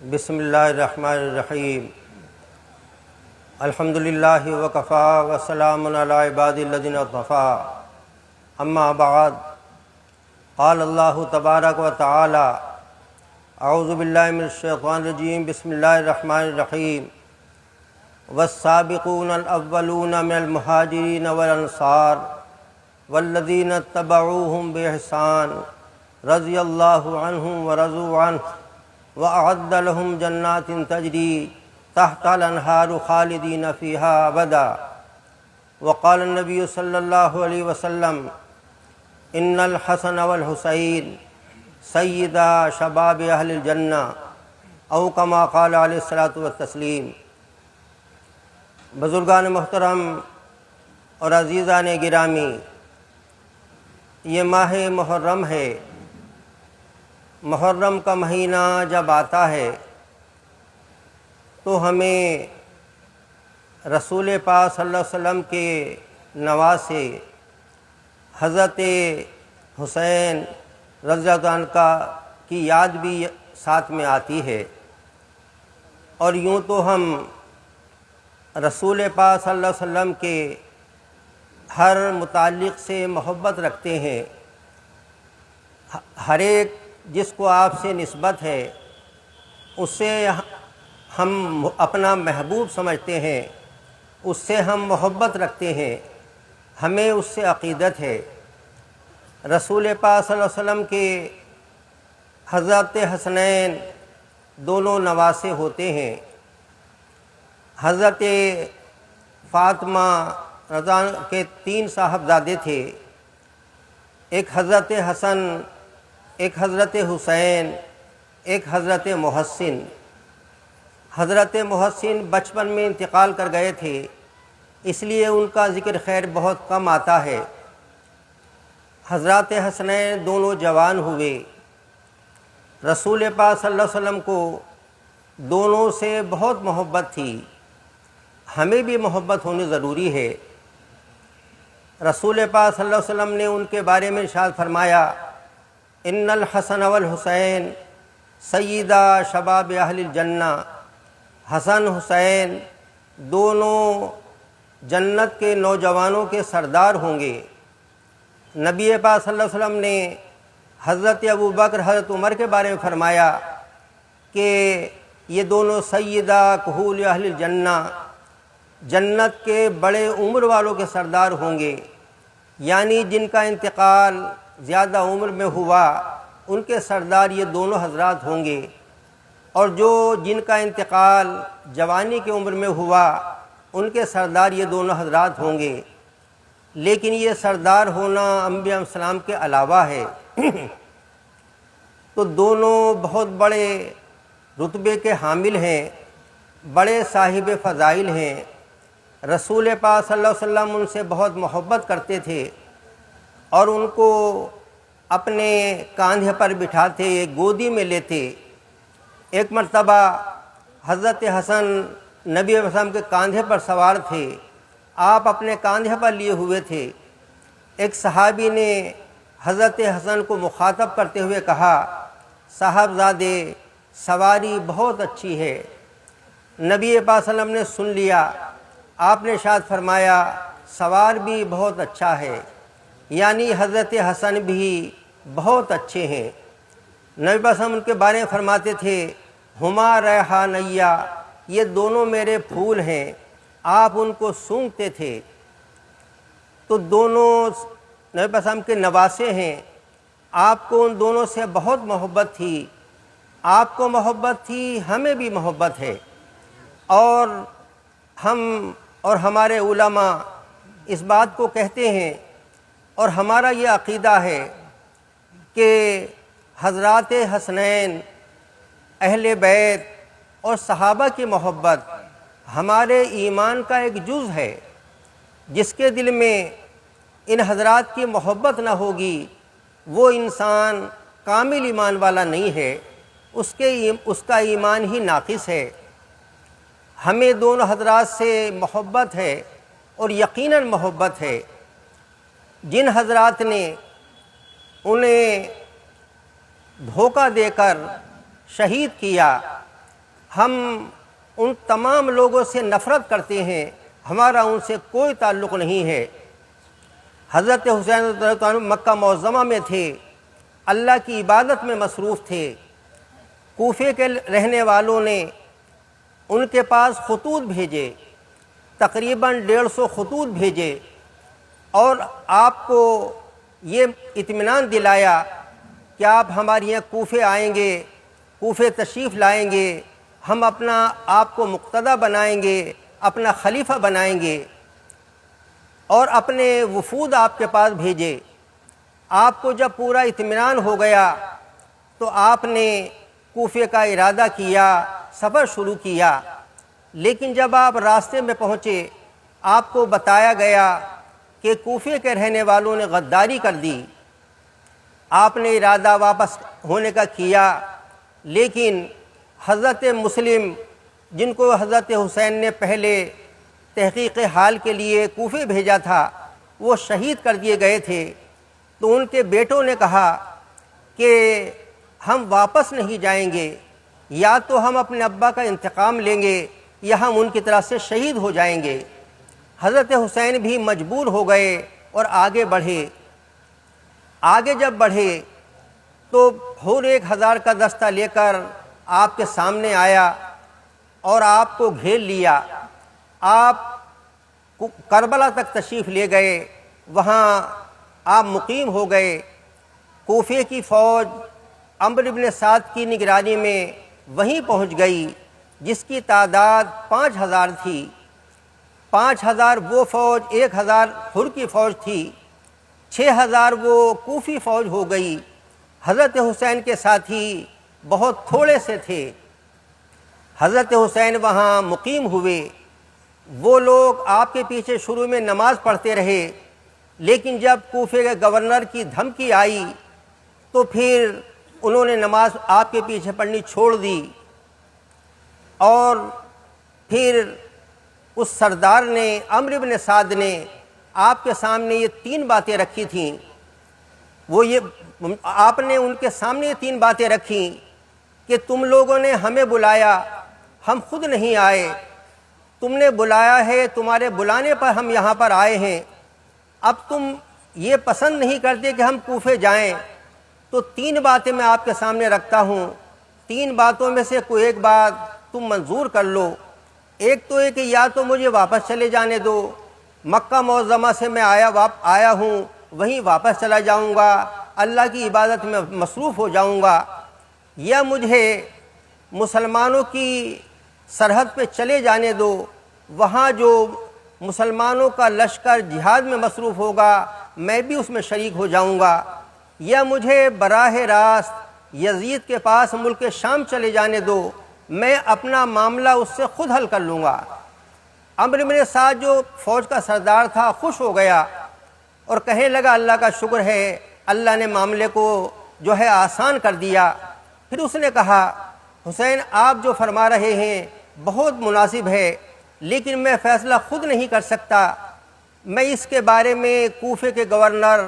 بسم اللہ الرحمن الرحیم الحمد للہ وکفا وسلام علی عباد الذین اصطفیٰ اما بعد قال اللہ تبارک و تعالی اعوذ باللہ من الشیطان الرجیم بسم اللہ الرحمن الرحیم والسابقون الاولون من المہاجرین والانصار والذین اتبعوہم بإحسان رضی اللہ عنہم ورضوا عنہ وأعد لهم جنات تجري تحت الأنهار خالدين فيها أبدا وقال النبي صلى الله عليه وسلم إن الحسن والحسين سيدا شباب أهل الجنة أو كما قال عليه الصلاة والتسليم۔ بزرگان محترم اور عزیزان گرامی، یہ ماہ محرم ہے۔ محرم کا مہینہ جب آتا ہے تو ہمیں رسول پاک صلی اللہ علیہ وسلم کے نواسے حضرت حسین رضی اللہ عنہ کی یاد بھی ساتھ میں آتی ہے، اور یوں تو ہم رسول پاک صلی اللہ علیہ وسلم کے ہر متعلق سے محبت رکھتے ہیں۔ ہر ایک جس کو آپ سے نسبت ہے اس سے ہم اپنا محبوب سمجھتے ہیں، اس سے ہم محبت رکھتے ہیں، ہمیں اس سے عقیدت ہے۔ رسول پاک صلی اللہ علیہ وسلم کے حضرت حسنین دونوں نواسے ہوتے ہیں۔ حضرت فاطمہ رضا کے 3 صاحبزادے تھے، ایک حضرت حسن، ایک حضرت حسین، ایک حضرت محسن۔ حضرت محسن بچپن میں انتقال کر گئے تھے، اس لیے ان کا ذکر خیر بہت کم آتا ہے۔ حضرت حسنین دونوں جوان ہوئے۔ رسول پاک صلی اللہ علیہ وسلم کو دونوں سے بہت محبت تھی، ہمیں بھی محبت ہونی ضروری ہے۔ رسول پاک صلی اللہ علیہ وسلم نے ان کے بارے میں ارشاد فرمایا، ان الحسن والحسین سیدہ شباب اہل الجنہ۔ حسن حسین دونوں جنت کے نوجوانوں کے سردار ہوں گے۔ نبی پاک صلی اللہ علیہ وسلم نے حضرت ابوبکر حضرت عمر کے بارے میں فرمایا کہ یہ دونوں سیدہ کہول اہل الجنہ، جنت کے بڑے عمر والوں کے سردار ہوں گے، یعنی جن کا انتقال زیادہ عمر میں ہوا ان کے سردار یہ دونوں حضرات ہوں گے، اور جن کا انتقال جوانی کی عمر میں ہوا ان کے سردار یہ دونوں حضرات ہوں گے۔ لیکن یہ سردار ہونا انبیاء علیہ السلام کے علاوہ ہے، تو دونوں بہت بڑے رتبے کے حامل ہیں، بڑے صاحب فضائل ہیں۔ رسول پاک صلی اللہ علیہ وسلم ان سے بہت محبت کرتے تھے اور ان کو اپنے کاندھے پر بٹھاتے، گودی میں لیتے۔ ایک مرتبہ حضرت حسن نبی علیہ السلام کے کاندھے پر سوار تھے، آپ اپنے کاندھے پر لیے ہوئے تھے۔ ایک صحابی نے حضرت حسن کو مخاطب کرتے ہوئے کہا، صاحبزادے سواری بہت اچھی ہے۔ نبی پاک صلی اللہ علیہ وسلم نے سن لیا، آپ نے ارشاد فرمایا، سوار بھی بہت اچھا ہے، یعنی حضرت حسن بھی بہت اچھے ہیں۔ نبی پاک ان کے بارے میں فرماتے تھے، ہما ریحانیہ، یہ دونوں میرے پھول ہیں، آپ ان کو سونگھتے تھے۔ تو دونوں نبی پاک کے نواسے ہیں، آپ کو ان دونوں سے بہت محبت تھی، آپ کو محبت تھی، ہمیں بھی محبت ہے، اور ہم اور ہمارے علماء اس بات کو کہتے ہیں، اور ہمارا یہ عقیدہ ہے کہ حضرات حسنین، اہل بیت اور صحابہ کی محبت ہمارے ایمان کا ایک جز ہے۔ جس کے دل میں ان حضرات کی محبت نہ ہوگی وہ انسان کامل ایمان والا نہیں ہے، اس کا ایمان ہی ناقص ہے۔ ہمیں دونوں حضرات سے محبت ہے اور یقیناً محبت ہے۔ جن حضرات نے انہیں دھوکہ دے کر شہید کیا، ہم ان تمام لوگوں سے نفرت کرتے ہیں، ہمارا ان سے کوئی تعلق نہیں ہے۔ حضرت حسین رضی اللہ عنہ مکہ معظمہ میں تھے، اللہ کی عبادت میں مصروف تھے۔ کوفے کے رہنے والوں نے ان کے پاس خطوط بھیجے، تقریباً 150 خطوط بھیجے، اور آپ کو یہ اطمینان دلایا کہ آپ ہمارے یہاں کوفے آئیں گے، کوفے تشریف لائیں گے، ہم آپ کو مقتدی بنائیں گے، اپنا خلیفہ بنائیں گے، اور اپنے وفود آپ کے پاس بھیجے۔ آپ کو جب پورا اطمینان ہو گیا تو آپ نے کوفے کا ارادہ کیا، سفر شروع کیا۔ لیکن جب آپ راستے میں پہنچے، آپ کو بتایا گیا کہ کوفے کے رہنے والوں نے غداری کر دی۔ آپ نے ارادہ واپس ہونے کا کیا، لیکن حضرت مسلم، جن کو حضرت حسین نے پہلے تحقیق حال کے لیے کوفے بھیجا تھا، وہ شہید کر دیے گئے تھے۔ تو ان کے بیٹوں نے کہا کہ ہم واپس نہیں جائیں گے، یا تو ہم اپنے ابا کا انتقام لیں گے یا ہم ان کی طرف سے شہید ہو جائیں گے۔ حضرت حسین بھی مجبور ہو گئے اور آگے بڑھے۔ آگے جب بڑھے تو اور 1000 کا دستہ لے کر آپ کے سامنے آیا اور آپ کو گھیر لیا۔ آپ کربلا تک تشریف لے گئے، وہاں آپ مقیم ہو گئے۔ کوفے کی فوج عمرو بن سعد کی نگرانی میں وہیں پہنچ گئی، جس کی تعداد 5000 تھی۔ 5000 وہ فوج، 1000 حر کی فوج تھی، 6000 وہ کوفی فوج ہو گئی۔ حضرت حسین کے ساتھی بہت تھوڑے سے تھے۔ حضرت حسین وہاں مقیم ہوئے۔ وہ لوگ آپ کے پیچھے شروع میں نماز پڑھتے رہے، لیکن جب کوفے کے گورنر کی دھمکی آئی تو پھر انہوں نے نماز آپ کے پیچھے پڑھنی چھوڑ دی، اور پھر اس سردار نے، عمرو بن سعد نے، آپ کے سامنے یہ 3 باتیں رکھی تھیں۔ آپ نے ان کے سامنے یہ 3 باتیں رکھیں کہ تم لوگوں نے ہمیں بلایا، ہم خود نہیں آئے، تم نے بلایا ہے، تمہارے بلانے پر ہم یہاں پر آئے ہیں۔ اب تم یہ پسند نہیں کرتے کہ ہم کوفے جائیں، تو 3 باتیں میں آپ کے سامنے رکھتا ہوں۔ 3 باتوں میں سے کوئی ایک بات تم منظور کر لو۔ ایک تو یہ کہ یا تو مجھے واپس چلے جانے دو، مکہ معظمہ سے میں آیا ہوں، وہیں واپس چلا جاؤں گا، اللہ کی عبادت میں مصروف ہو جاؤں گا، یا مجھے مسلمانوں کی سرحد پہ چلے جانے دو، وہاں جو مسلمانوں کا لشکر جہاد میں مصروف ہوگا میں بھی اس میں شریک ہو جاؤں گا، یا مجھے براہ راست یزید کے پاس ملک شام چلے جانے دو، میں اپنا معاملہ اس سے خود حل کر لوں گا۔ عمرو بن سعد جو فوج کا سردار تھا خوش ہو گیا اور کہنے لگا اللہ کا شکر ہے، اللہ نے معاملے کو جو ہے آسان کر دیا۔ پھر اس نے کہا حسین آپ جو فرما رہے ہیں بہت مناسب ہے، لیکن میں فیصلہ خود نہیں کر سکتا، میں اس کے بارے میں کوفے کے گورنر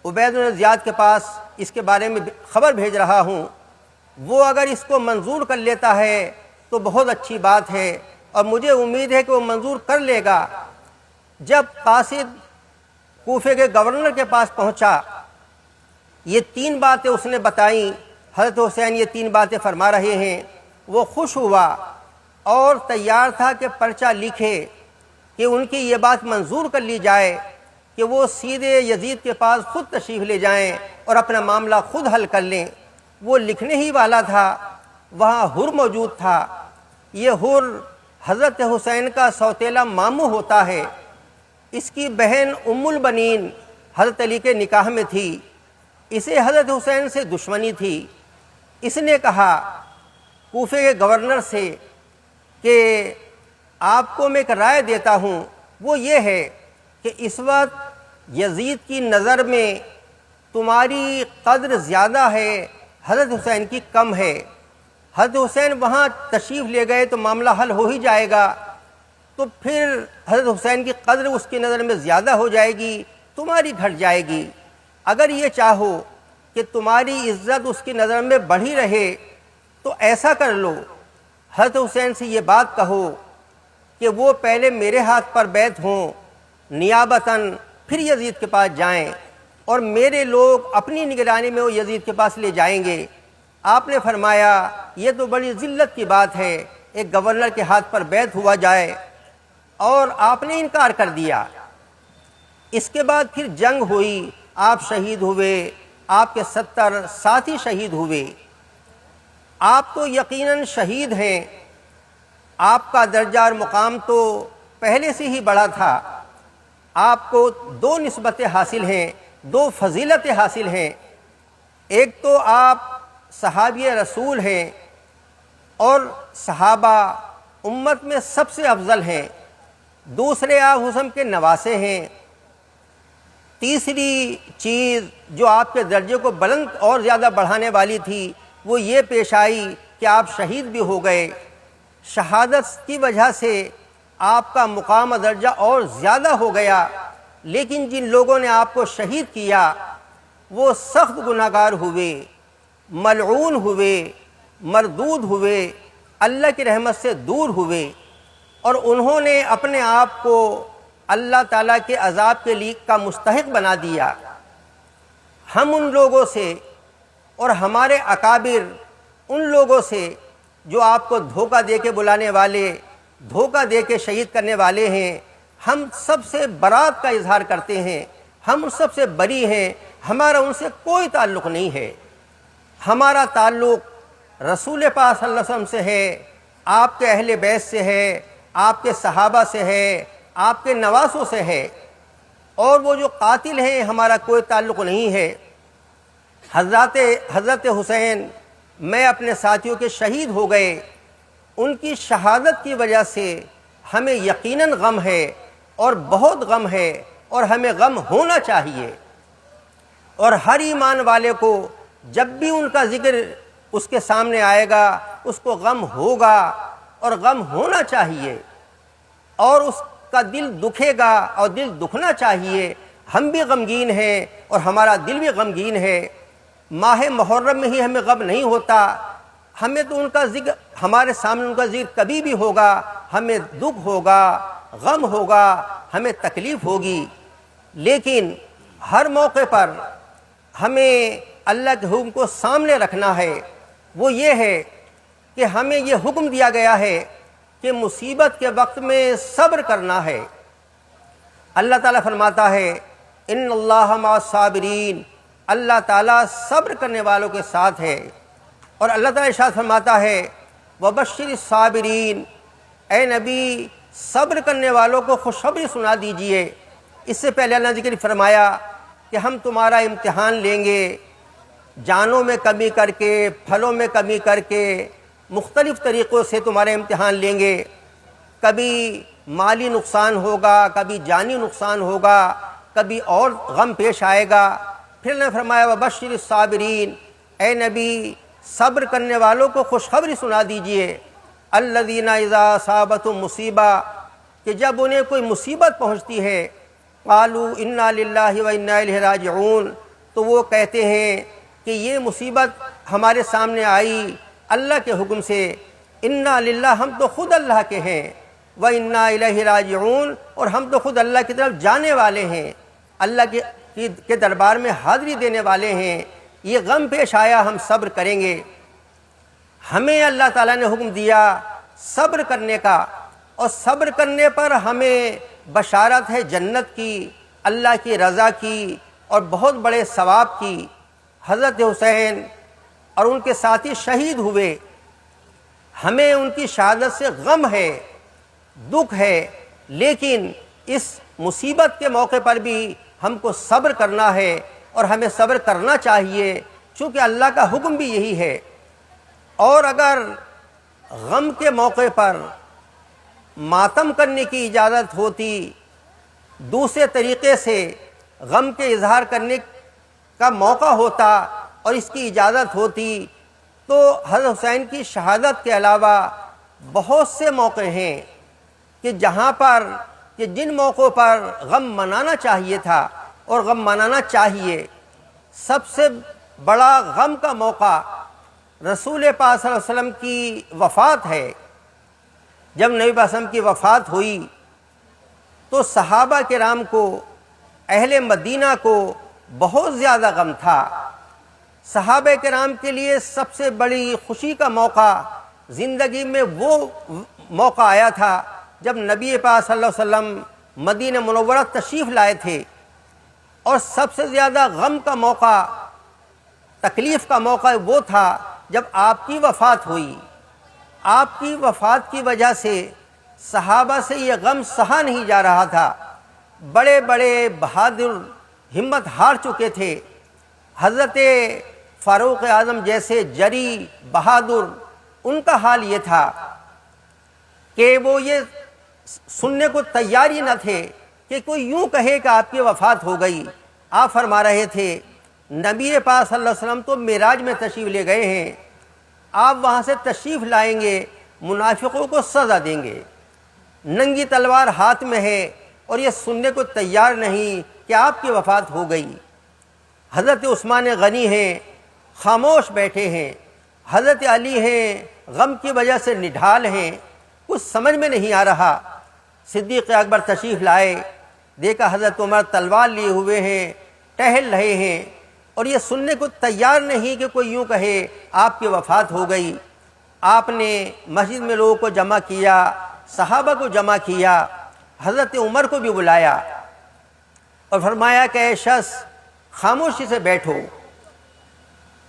عبید بن زیاد کے پاس اس کے بارے میں خبر بھیج رہا ہوں، وہ اگر اس کو منظور کر لیتا ہے تو بہت اچھی بات ہے، اور مجھے امید ہے کہ وہ منظور کر لے گا۔ جب قاصد کوفے کے گورنر کے پاس پہنچا، یہ 3 باتیں اس نے بتائیں، حضرت حسین یہ 3 باتیں فرما رہے ہیں، وہ خوش ہوا اور تیار تھا کہ پرچہ لکھے کہ ان کی یہ بات منظور کر لی جائے کہ وہ سیدھے یزید کے پاس خود تشریف لے جائیں اور اپنا معاملہ خود حل کر لیں۔ وہ لکھنے ہی والا تھا، وہاں حر موجود تھا۔ یہ حر حضرت حسین کا سوتیلا ماموں ہوتا ہے، اس کی بہن ام البنین حضرت علی کے نکاح میں تھی، اسے حضرت حسین سے دشمنی تھی۔ اس نے کہا کوفے کے گورنر سے کہ آپ کو میں ایک رائے دیتا ہوں، وہ یہ ہے کہ اس وقت یزید کی نظر میں تمہاری قدر زیادہ ہے، حضرت حسین کی کم ہے۔ حضرت حسین وہاں تشریف لے گئے تو معاملہ حل ہو ہی جائے گا، تو پھر حضرت حسین کی قدر اس کی نظر میں زیادہ ہو جائے گی، تمہاری گھٹ جائے گی۔ اگر یہ چاہو کہ تمہاری عزت اس کی نظر میں بڑھی رہے تو ایسا کر لو، حضرت حسین سے یہ بات کہو کہ وہ پہلے میرے ہاتھ پر بیعت ہوں نیابتاً، پھر یزید کے پاس جائیں، اور میرے لوگ اپنی نگرانی میں وہ یزید کے پاس لے جائیں گے۔ آپ نے فرمایا یہ تو بڑی ذلت کی بات ہے، ایک گورنر کے ہاتھ پر بیعت ہوا جائے، اور آپ نے انکار کر دیا۔ اس کے بعد پھر جنگ ہوئی، آپ شہید ہوئے، آپ کے 70 ساتھی شہید ہوئے۔ آپ تو یقیناً شہید ہیں، آپ کا درجہ اور مقام تو پہلے سے ہی بڑا تھا۔ آپ کو 2 نسبتیں حاصل ہیں، 2 فضیلتیں حاصل ہیں۔ ایک تو آپ صحابی رسول ہیں، اور صحابہ امت میں سب سے افضل ہیں۔ دوسرے آپ حسن کے نواسے ہیں۔ تیسری چیز جو آپ کے درجے کو بلند اور زیادہ بڑھانے والی تھی وہ یہ پیش آئی کہ آپ شہید بھی ہو گئے۔ شہادت کی وجہ سے آپ کا مقام و درجہ اور زیادہ ہو گیا، لیکن جن لوگوں نے آپ کو شہید کیا وہ سخت گناہگار ہوئے، ملعون ہوئے، مردود ہوئے، اللہ کی رحمت سے دور ہوئے، اور انہوں نے اپنے آپ کو اللہ تعالیٰ کے عذاب کے لیے کا مستحق بنا دیا۔ ہم ان لوگوں سے اور ہمارے اکابر ان لوگوں سے جو آپ کو دھوکہ دے کے بلانے والے، دھوکہ دے کے شہید کرنے والے ہیں، ہم سب سے برات کا اظہار کرتے ہیں، ہم ان سب سے بری ہیں، ہمارا ان سے کوئی تعلق نہیں ہے۔ ہمارا تعلق رسول پاک صلی اللہ علیہ وسلم سے ہے، آپ کے اہل بیت سے ہے، آپ کے صحابہ سے ہے، آپ کے نواسوں سے ہے، اور وہ جو قاتل ہیں ہمارا کوئی تعلق نہیں ہے۔ حضرت حسین میں اپنے ساتھیوں کے شہید ہو گئے، ان کی شہادت کی وجہ سے ہمیں یقیناً غم ہے، اور بہت غم ہے، اور ہمیں غم ہونا چاہیے۔ اور ہر ایمان والے کو جب بھی ان کا ذکر اس کے سامنے آئے گا اس کو غم ہوگا، اور غم ہونا چاہیے، اور اس کا دل دکھے گا اور دل دکھنا چاہیے۔ ہم بھی غمگین ہیں اور ہمارا دل بھی غمگین ہے۔ ماہ محرم میں ہی ہمیں غم نہیں ہوتا، ہمیں تو ان کا ذکر، ہمارے سامنے ان کا ذکر کبھی بھی ہوگا، ہمیں دکھ ہوگا، غم ہوگا، ہمیں تکلیف ہوگی، لیکن ہر موقع پر ہمیں اللہ کے حکم کو سامنے رکھنا ہے۔ وہ یہ ہے کہ ہمیں یہ حکم دیا گیا ہے کہ مصیبت کے وقت میں صبر کرنا ہے۔ اللہ تعالیٰ فرماتا ہے ان اللہ مع الصابرین، اللہ تعالیٰ صبر کرنے والوں کے ساتھ ہے۔ اور اللہ تعالیٰ ارشاد فرماتا ہے وبشر الصابرین، اے نبی صبر کرنے والوں کو خوشخبری سنا دیجئے۔ اس سے پہلے اللہ نے ذکر فرمایا کہ ہم تمہارا امتحان لیں گے، جانوں میں کمی کر کے، پھلوں میں کمی کر کے، مختلف طریقوں سے تمہارے امتحان لیں گے۔ کبھی مالی نقصان ہوگا، کبھی جانی نقصان ہوگا، کبھی اور غم پیش آئے گا۔ پھر نے فرمایا وبشر الصابرین، اے نبی صبر کرنے والوں کو خوشخبری سنا دیجئے۔ الذین اذا اصابتهم مصیبہ، کہ جب انہیں کوئی مصیبت پہنچتی ہے، قالوا انا للہ و انا الیہ راجعون، تو وہ کہتے ہیں کہ یہ مصیبت ہمارے سامنے آئی اللہ کے حکم سے، انا للہ ہم تو خود اللہ کے ہیں، و انا الیہ راجعون اور ہم تو خود اللہ کی طرف جانے والے ہیں، اللہ کے دربار میں حاضری دینے والے ہیں، یہ غم پیش آیا ہم صبر کریں گے۔ ہمیں اللہ تعالیٰ نے حکم دیا صبر کرنے کا، اور صبر کرنے پر ہمیں بشارت ہے جنت کی، اللہ کی رضا کی، اور بہت بڑے ثواب کی۔ حضرت حسین اور ان کے ساتھی شہید ہوئے، ہمیں ان کی شہادت سے غم ہے، دکھ ہے، لیکن اس مصیبت کے موقع پر بھی ہم کو صبر کرنا ہے، اور ہمیں صبر کرنا چاہیے، چونکہ اللہ کا حکم بھی یہی ہے۔ اور اگر غم کے موقع پر ماتم کرنے کی اجازت ہوتی، دوسرے طریقے سے غم کے اظہار کرنے کا موقع ہوتا اور اس کی اجازت ہوتی، تو حضرت حسین کی شہادت کے علاوہ بہت سے موقع ہیں کہ جہاں پر کہ جن موقعوں پر غم منانا چاہیے تھا اور غم منانا چاہیے۔ سب سے بڑا غم کا موقع رسول پاک صلی اللہ علیہ وسلم کی وفات ہے، جب نبی پاک صلی اللہ علیہ وسلم کی وفات ہوئی تو صحابہ کرام کو، اہل مدینہ کو بہت زیادہ غم تھا۔ صحابہ کرام کے لیے سب سے بڑی خوشی کا موقع زندگی میں وہ موقع آیا تھا جب نبی پاک صلی اللہ علیہ وسلم مدینہ منورہ تشریف لائے تھے، اور سب سے زیادہ غم کا موقع، تکلیف کا موقع وہ تھا جب آپ کی وفات ہوئی۔ آپ کی وفات کی وجہ سے صحابہ سے یہ غم سہا نہیں جا رہا تھا۔ بڑے بڑے بہادر ہمت ہار چکے تھے۔ حضرت فاروق اعظم جیسے جری بہادر، ان کا حال یہ تھا کہ وہ یہ سننے کو تیار ہی نہ تھے کہ کوئی یوں کہے کہ آپ کی وفات ہو گئی۔ آپ فرما رہے تھے نبی پاک صلی اللہ علیہ وسلم تو معراج میں تشریف لے گئے ہیں، آپ وہاں سے تشریف لائیں گے، منافقوں کو سزا دیں گے۔ ننگی تلوار ہاتھ میں ہے اور یہ سننے کو تیار نہیں کہ آپ کی وفات ہو گئی۔ حضرت عثمان غنی ہیں، خاموش بیٹھے ہیں۔ حضرت علی ہیں، غم کی وجہ سے نڈھال ہیں، کچھ سمجھ میں نہیں آ رہا۔ صدیق اکبر تشریف لائے، دیکھا حضرت عمر تلوار لیے ہوئے ہیں، ٹہل رہے ہیں، اور یہ سننے کو تیار نہیں کہ کوئی یوں کہے آپ کی وفات ہو گئی۔ آپ نے مسجد میں لوگوں کو جمع کیا، صحابہ کو جمع کیا، حضرت عمر کو بھی بلایا اور فرمایا کہ اے شخص خاموشی سے بیٹھو۔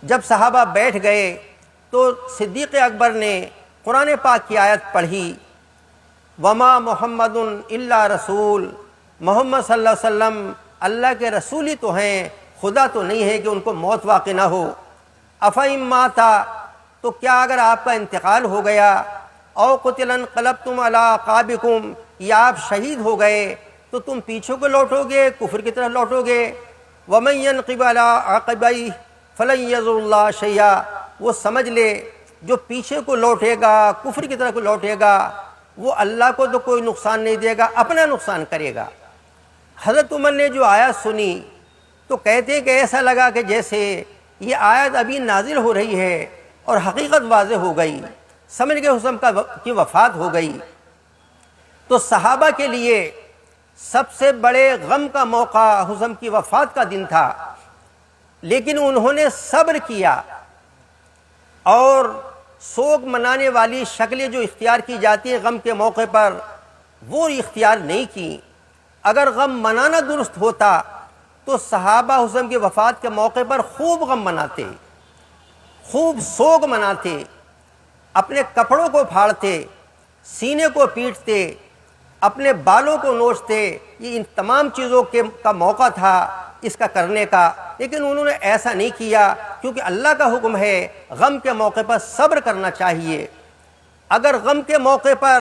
جب صحابہ بیٹھ گئے تو صدیق اکبر نے قرآن پاک کی آیت پڑھی، وما محمد الا رسول، محمد صلی اللہ علیہ وسلم اللہ کے رسول ہی تو ہیں، خدا تو نہیں ہے کہ ان کو موت واقع نہ ہو۔ افئن ماتا، تو کیا اگر آپ کا انتقال ہو گیا، او قتلا انقلبتم علی اعقابکم، یا آپ شہید ہو گئے تو تم پیچھے کو لوٹو گے، کفر کی طرف لوٹو گے۔ ومن ينقلب علی عقبیہ فلن یضر اللہ شیئا، وہ سمجھ لے جو پیچھے کو لوٹے گا، کفر کی طرف لوٹے گا، وہ اللہ کو تو کوئی نقصان نہیں دے گا، اپنا نقصان کرے گا۔ حضرت عمر نے جو آیت سنی تو کہتے ہیں کہ ایسا لگا کہ جیسے یہ آیت ابھی نازل ہو رہی ہے اور حقیقت واضح ہو گئی، سمجھ گئے حسن کی وفات ہو گئی۔ تو صحابہ کے لیے سب سے بڑے غم کا موقع حسن کی وفات کا دن تھا، لیکن انہوں نے صبر کیا اور سوگ منانے والی شکلیں جو اختیار کی جاتی ہیں غم کے موقع پر، وہ اختیار نہیں کی۔ اگر غم منانا درست ہوتا تو صحابہ حسن کی وفات کے موقع پر خوب غم مناتے، خوب سوگ مناتے، اپنے کپڑوں کو پھاڑتے، سینے کو پیٹتے، اپنے بالوں کو نوچتے۔ یہ ان تمام چیزوں کا موقع تھا اس کا کرنے کا، لیکن انہوں نے ایسا نہیں کیا، کیونکہ اللہ کا حکم ہے غم کے موقع پر صبر کرنا چاہیے۔ اگر غم کے موقع پر